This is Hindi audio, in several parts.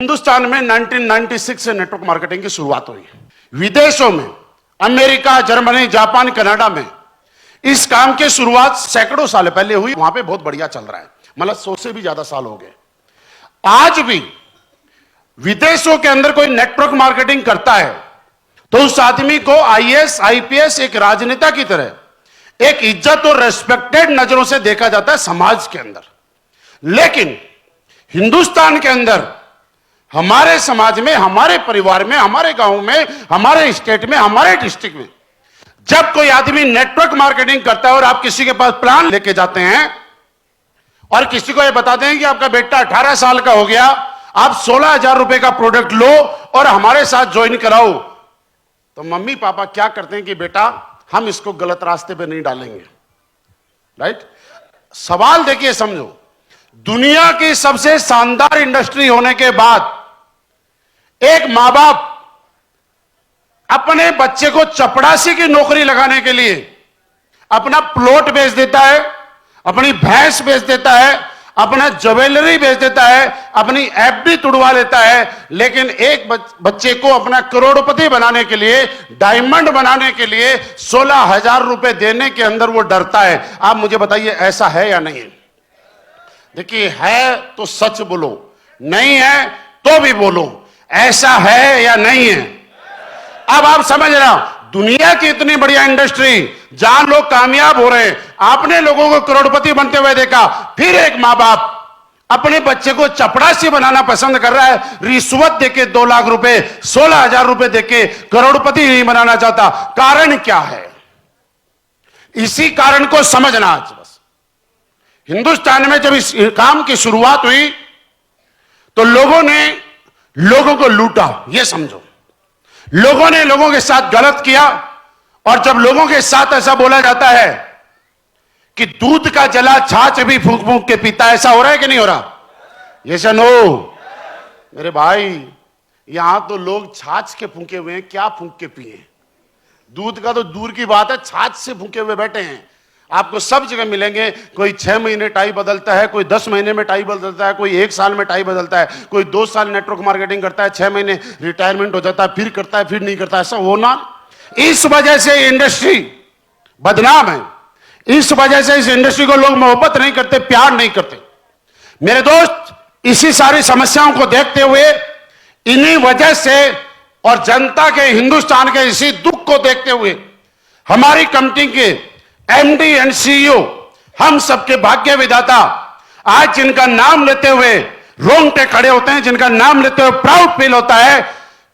हिंदुस्तान में 1996 से नेटवर्क मार्केटिंग की शुरुआत हुई। विदेशों में अमेरिका, जर्मनी, जापान, कनाडा में इस काम की शुरुआत सैकड़ों साल पहले हुई। वहां पे बहुत बढ़िया चल रहा है, मतलब 100 से भी ज्यादा साल हो गए। आज भी विदेशों के अंदर कोई नेटवर्क मार्केटिंग करता है तो उस आदमी को आईएएस, आईपीएस एक राजनेता की तरह एक इज्जत और रेस्पेक्टेड नजरों से देखा जाता है समाज के अंदर। लेकिन हिंदुस्तान के अंदर हमारे समाज में, हमारे परिवार में, हमारे गांव में, हमारे स्टेट में, हमारे डिस्ट्रिक्ट में जब कोई आदमी नेटवर्क मार्केटिंग करता है और आप किसी के पास प्लान लेके जाते हैं और किसी को यह बताते हैं कि आपका बेटा 18 साल का हो गया, आप 16,000 रुपए का प्रोडक्ट लो और हमारे साथ ज्वाइन कराओ, तो मम्मी पापा क्या करते हैं कि बेटा हम इसको गलत रास्ते पे नहीं डालेंगे। राइट? सवाल देखिए, समझो, दुनिया की सबसे शानदार इंडस्ट्री होने के बाद एक मां बाप अपने बच्चे को चपरासी की नौकरी लगाने के लिए अपना प्लॉट बेच देता है, अपनी भैंस बेच देता है, अपना ज्वेलरी बेच देता है, अपनी एफडी तुड़वा लेता है, लेकिन एक बच्चे को अपना करोड़पति बनाने के लिए, डायमंड बनाने के लिए 16,000 रुपए देने के अंदर वो डरता है। आप मुझे बताइए, ऐसा है या नहीं? देखिए, है तो सच बोलो, नहीं है तो भी बोलो, ऐसा है या नहीं है? अब आप समझ रहे हो, दुनिया की इतनी बढ़िया इंडस्ट्री जहां लोग कामयाब हो रहे हैं, आपने लोगों को करोड़पति बनते हुए देखा, फिर एक मां बाप अपने बच्चे को चपरासी बनाना पसंद कर रहा है, रिश्वत देके 2 लाख रुपए, 16,000 रुपए देके करोड़पति नहीं बनाना चाहता। कारण क्या है? इसी कारण को समझना। आज बस हिंदुस्तान में जब इस काम की शुरुआत हुई तो लोगों ने लोगों को लूटा, यह समझो, लोगों ने लोगों के साथ गलत किया। और जब लोगों के साथ ऐसा बोला जाता है कि दूध का जला छाछ भी फूंक फूंक के पीता, ऐसा हो रहा है कि नहीं हो रहा? यस या नो? मेरे भाई, यहां तो लोग छाछ के फूंके हुए हैं, क्या फूंक के पिए? दूध का तो दूर की बात है, छाछ से फूंके हुए बैठे हैं। आपको सब जगह मिलेंगे। कोई 6 महीने टाई बदलता है, कोई 10 महीने में टाई बदलता है, कोई 1 साल में टाई बदलता है, कोई 2 साल नेटवर्क मार्केटिंग करता है, 6 महीने रिटायरमेंट हो जाता है, फिर करता है, फिर नहीं करता। ऐसा होना, इस वजह से इंडस्ट्री बदनाम है। इस वजह से इस इंडस्ट्री को लोग मोहब्बत नहीं करते, प्यार नहीं करते। मेरे दोस्त, इसी सारी समस्याओं को देखते हुए, इन्हीं वजह से और जनता के, हिंदुस्तान के इसी दुख को देखते हुए हमारी कंपनी के एमडी एंड सीईओ, हम सबके भाग्य विधाता, आज जिनका नाम लेते हुए रोंगटे खड़े होते हैं, जिनका नाम लेते हुए प्राउड फील होता है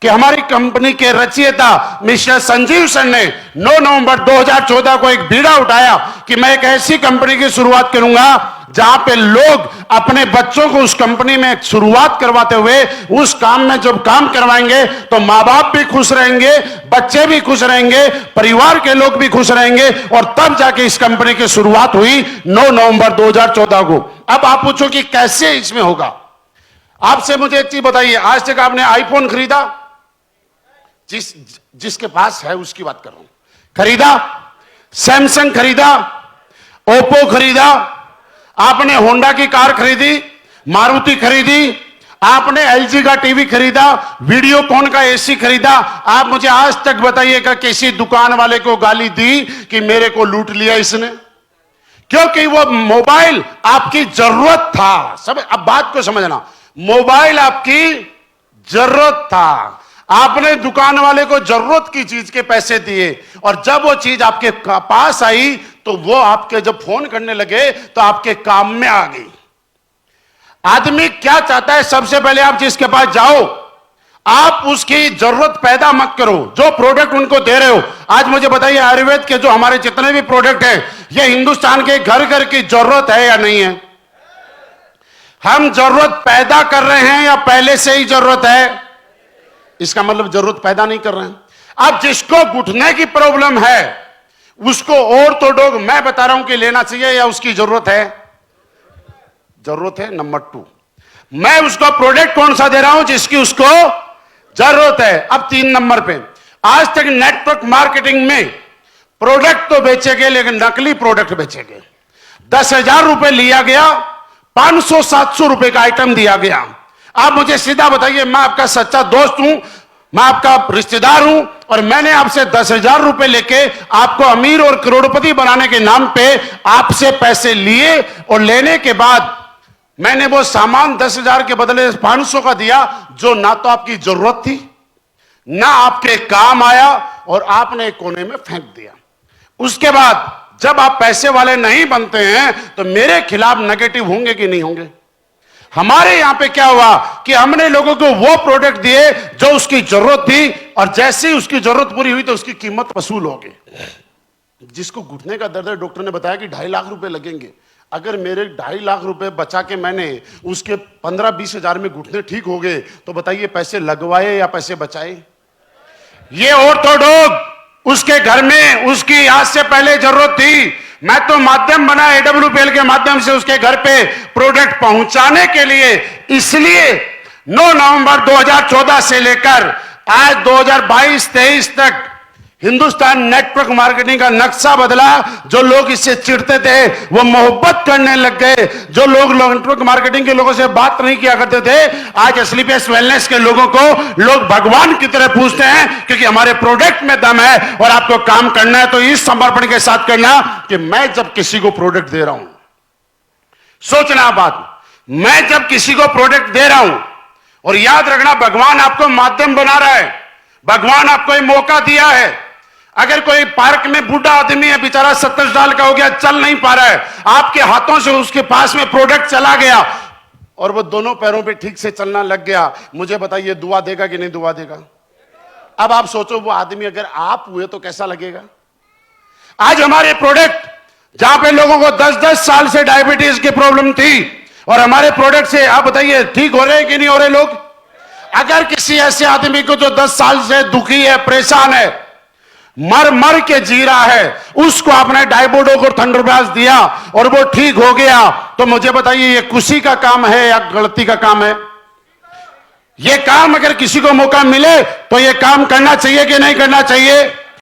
कि हमारी कंपनी के रचयिता मिस्टर संजीव सर ने 9 नवंबर 2014 को एक बीड़ा उठाया कि मैं एक ऐसी कंपनी की शुरुआत करूंगा जहां पे लोग अपने बच्चों को उस कंपनी में शुरुआत करवाते हुए उस काम में जब काम करवाएंगे तो मां बाप भी खुश रहेंगे, बच्चे भी खुश रहेंगे, परिवार के लोग भी खुश रहेंगे। और तब जाके इस कंपनी की शुरुआत हुई 9 नवंबर 2014 को। अब आप पूछो कि कैसे इसमें होगा? आपसे मुझे एक चीज बताइए, आज तक आपने आईफोन खरीदा? जिसके पास है उसकी बात कर रहा हूं। खरीदा? सैमसंग खरीदा? ओप्पो खरीदा? आपने होंडा की कार खरीदी? मारुति खरीदी? आपने एलजी का टीवी खरीदा? वीडियोकॉन का एसी खरीदा? आप मुझे आज तक बताइएगा किसी दुकान वाले को गाली दी कि मेरे को लूट लिया इसने? क्योंकि वो मोबाइल आपकी जरूरत था। सब अब बात को समझना, मोबाइल आपकी जरूरत था, आपने दुकान वाले को जरूरत की चीज के पैसे दिए और जब वो चीज आपके पास आई तो वो आपके जब फोन करने लगे तो आपके काम में आ गई। आदमी क्या चाहता है? सबसे पहले आप जिसके पास जाओ, आप उसकी जरूरत पैदा मत करो। जो प्रोडक्ट उनको दे रहे हो, आज मुझे बताइए, आयुर्वेद के जो हमारे जितने भी प्रोडक्ट हैं, ये हिंदुस्तान के घर घर की जरूरत है या नहीं है? हम जरूरत पैदा कर रहे हैं या पहले से ही जरूरत है? इसका मतलब जरूरत पैदा नहीं कर रहे हैं। अब जिसको घुटने की प्रॉब्लम है उसको ऑर्थोडॉग मैं बता रहा हूं कि लेना चाहिए या उसकी जरूरत है? जरूरत है। नंबर 2, मैं उसको प्रोडक्ट कौन सा दे रहा हूं जिसकी उसको जरूरत है। अब 3 नंबर पे, आज तक नेटवर्क मार्केटिंग में प्रोडक्ट तो बेचे गए लेकिन नकली प्रोडक्ट बेचे गए। 10,000 रुपए लिया गया, 500-700 रुपए का आइटम दिया गया। आप मुझे सीधा बताइए, मैं आपका सच्चा दोस्त हूं, मैं आपका रिश्तेदार हूं, और मैंने आपसे 10,000 रुपए लेके आपको अमीर और करोड़पति बनाने के नाम पे आपसे पैसे लिए, और लेने के बाद मैंने वो सामान 10,000 के बदले 500 का दिया, जो ना तो आपकी जरूरत थी ना आपके काम आया, और आपने एक कोने में फेंक दिया। उसके बाद जब आप पैसे वाले नहीं बनते हैं तो मेरे खिलाफ नेगेटिव होंगे कि नहीं होंगे? हमारे यहां पे क्या हुआ कि हमने लोगों को वो प्रोडक्ट दिए जो उसकी जरूरत थी, और जैसे ही उसकी जरूरत पूरी हुई तो उसकी कीमत वसूल हो गई। जिसको घुटने का दर्द है, डॉक्टर ने बताया कि 2.5 लाख रुपए लगेंगे। अगर मेरे 2.5 लाख रुपए बचा के मैंने उसके 15-20 हजार में घुटने ठीक हो गए, तो बताइए पैसे लगवाए या पैसे बचाए? ये ऑर्थोडॉक्स उसके घर में उसकी आज से पहले जरूरत थी, मैं तो माध्यम बना AWPL के माध्यम से उसके घर पे प्रोडक्ट पहुंचाने के लिए। इसलिए 9 नवंबर 2014 से लेकर आज 2022-23 तक हिंदुस्तान नेटवर्क मार्केटिंग का नक्शा बदला। जो लोग इससे चिढ़ते थे वो मोहब्बत करने लग गए, जो लोग नेटवर्क मार्केटिंग के लोगों से बात नहीं किया करते थे, आज स्लीपलेस वेलनेस के लोगों को लोग भगवान की तरह पूछते हैं, क्योंकि हमारे प्रोडक्ट में दम है। और आपको काम करना है तो इस समर्पण के साथ करना कि मैं जब किसी को प्रोडक्ट दे रहा हूं, सोचना बात, मैं जब किसी को प्रोडक्ट दे रहा हूं, और याद रखना भगवान आपको माध्यम बना रहा है, भगवान आपको एक मौका दिया है। अगर कोई पार्क में बूढ़ा आदमी है, बेचारा 70 साल का हो गया, चल नहीं पा रहा है, आपके हाथों से उसके पास में प्रोडक्ट चला गया और वो दोनों पैरों पे ठीक से चलना लग गया, मुझे बताइए दुआ देगा कि नहीं दुआ देगा? अब आप सोचो वो आदमी अगर आप हुए तो कैसा लगेगा? आज हमारे प्रोडक्ट, जहां पे लोगों को 10-10 साल से डायबिटीज की प्रॉब्लम थी, और हमारे प्रोडक्ट से आप बताइए ठीक हो रहे हैं कि नहीं हो रहे लोग? अगर किसी ऐसे आदमी को जो 10 साल से दुखी है, परेशान है, मर मर के जी रहा है, उसको आपने डायबोडो को थंडरब्लास्ट दिया और वो ठीक हो गया, तो मुझे बताइए ये खुशी का काम है या गलती का काम है? ये काम अगर किसी को मौका मिले तो ये काम करना चाहिए कि नहीं करना चाहिए?